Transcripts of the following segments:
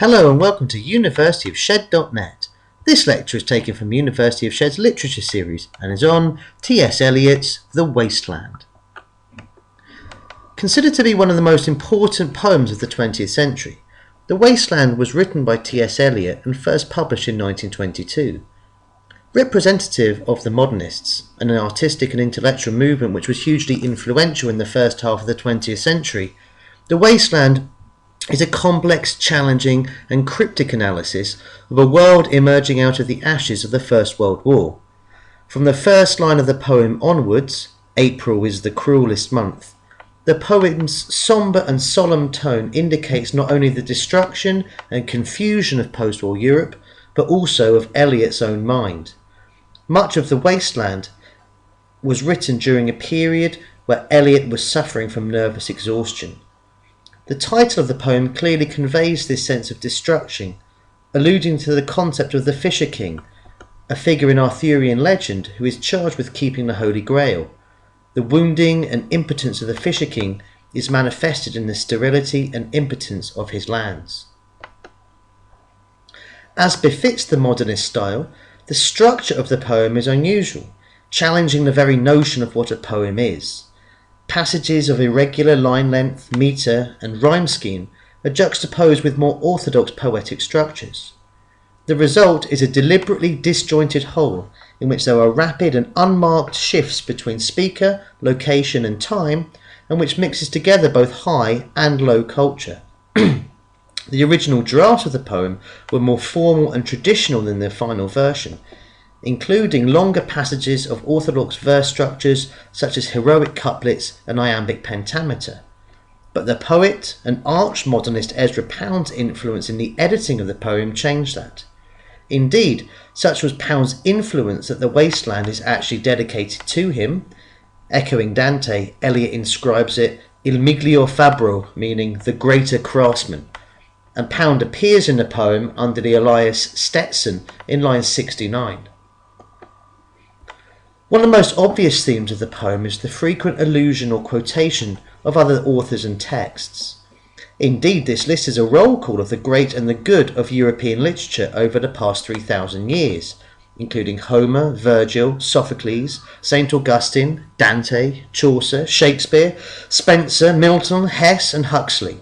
Hello and welcome to universityofshed.net. This lecture is taken from University of Shed's literature series and is on T.S. Eliot's The Waste Land. Considered to be one of the most important poems of the 20th century, The Waste Land was written by T.S. Eliot and first published in 1922. Representative of the modernists, an artistic and intellectual movement which was hugely influential in the first half of the 20th century, The Waste Land is a complex, challenging and cryptic analysis of a world emerging out of the ashes of the First World War. From the first line of the poem onwards, April is the cruelest month, the poem's sombre and solemn tone indicates not only the destruction and confusion of post-war Europe, but also of Eliot's own mind. Much of The Waste Land was written during a period where Eliot was suffering from nervous exhaustion. The title of the poem clearly conveys this sense of destruction, alluding to the concept of the Fisher King, a figure in Arthurian legend who is charged with keeping the Holy Grail. The wounding and impotence of the Fisher King is manifested in the sterility and impotence of his lands. As befits the modernist style, the structure of the poem is unusual, challenging the very notion of what a poem is. Passages of irregular line length, metre and rhyme scheme are juxtaposed with more orthodox poetic structures. The result is a deliberately disjointed whole in which there are rapid and unmarked shifts between speaker, location and time, and which mixes together both high and low culture. The original drafts of the poem were more formal and traditional than the final version, including longer passages of orthodox verse structures such as heroic couplets and iambic pentameter. But the poet and arch-modernist Ezra Pound's influence in the editing of the poem changed that. Indeed, such was Pound's influence that The Waste Land is actually dedicated to him. Echoing Dante, Eliot inscribes it Il Miglior Fabbro, meaning the greater craftsman, and Pound appears in the poem under the alias Stetson in line 69. One of the most obvious themes of the poem is the frequent allusion or quotation of other authors and texts. Indeed, this list is a roll call of the great and the good of European literature over the past 3,000 years, including Homer, Virgil, Sophocles, St. Augustine, Dante, Chaucer, Shakespeare, Spencer, Milton, Hesse and Huxley.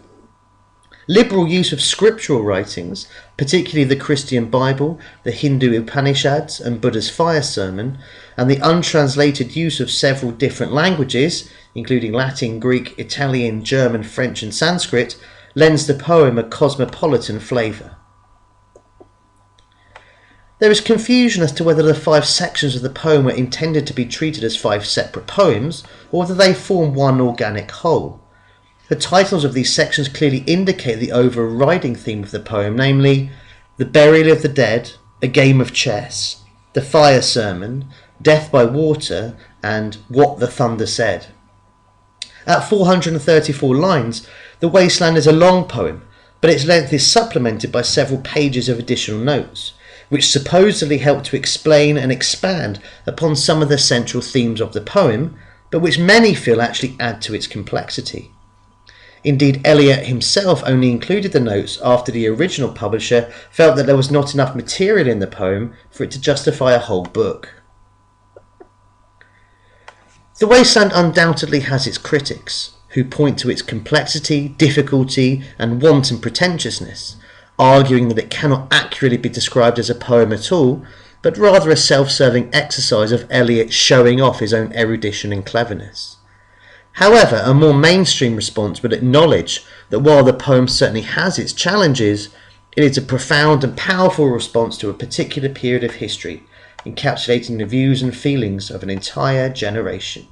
Liberal use of scriptural writings, particularly the Christian Bible, the Hindu Upanishads and Buddha's Fire Sermon, and the untranslated use of several different languages, including Latin, Greek, Italian, German, French and Sanskrit, lends the poem a cosmopolitan flavour. There is confusion as to whether the 5 sections of the poem were intended to be treated as 5 separate poems, or whether they form one organic whole. The titles of these sections clearly indicate the overriding theme of the poem, namely, The Burial of the Dead, A Game of Chess, The Fire Sermon, Death by Water, and What the Thunder Said. At 434 lines, The Waste Land is a long poem, but its length is supplemented by several pages of additional notes, which supposedly help to explain and expand upon some of the central themes of the poem, but which many feel actually add to its complexity. Indeed, Eliot himself only included the notes after the original publisher felt that there was not enough material in the poem for it to justify a whole book. The Waste Land undoubtedly has its critics, who point to its complexity, difficulty and wanton pretentiousness, arguing that it cannot accurately be described as a poem at all, but rather a self-serving exercise of Eliot showing off his own erudition and cleverness. However, a more mainstream response would acknowledge that while the poem certainly has its challenges, it is a profound and powerful response to a particular period of history, encapsulating the views and feelings of an entire generation.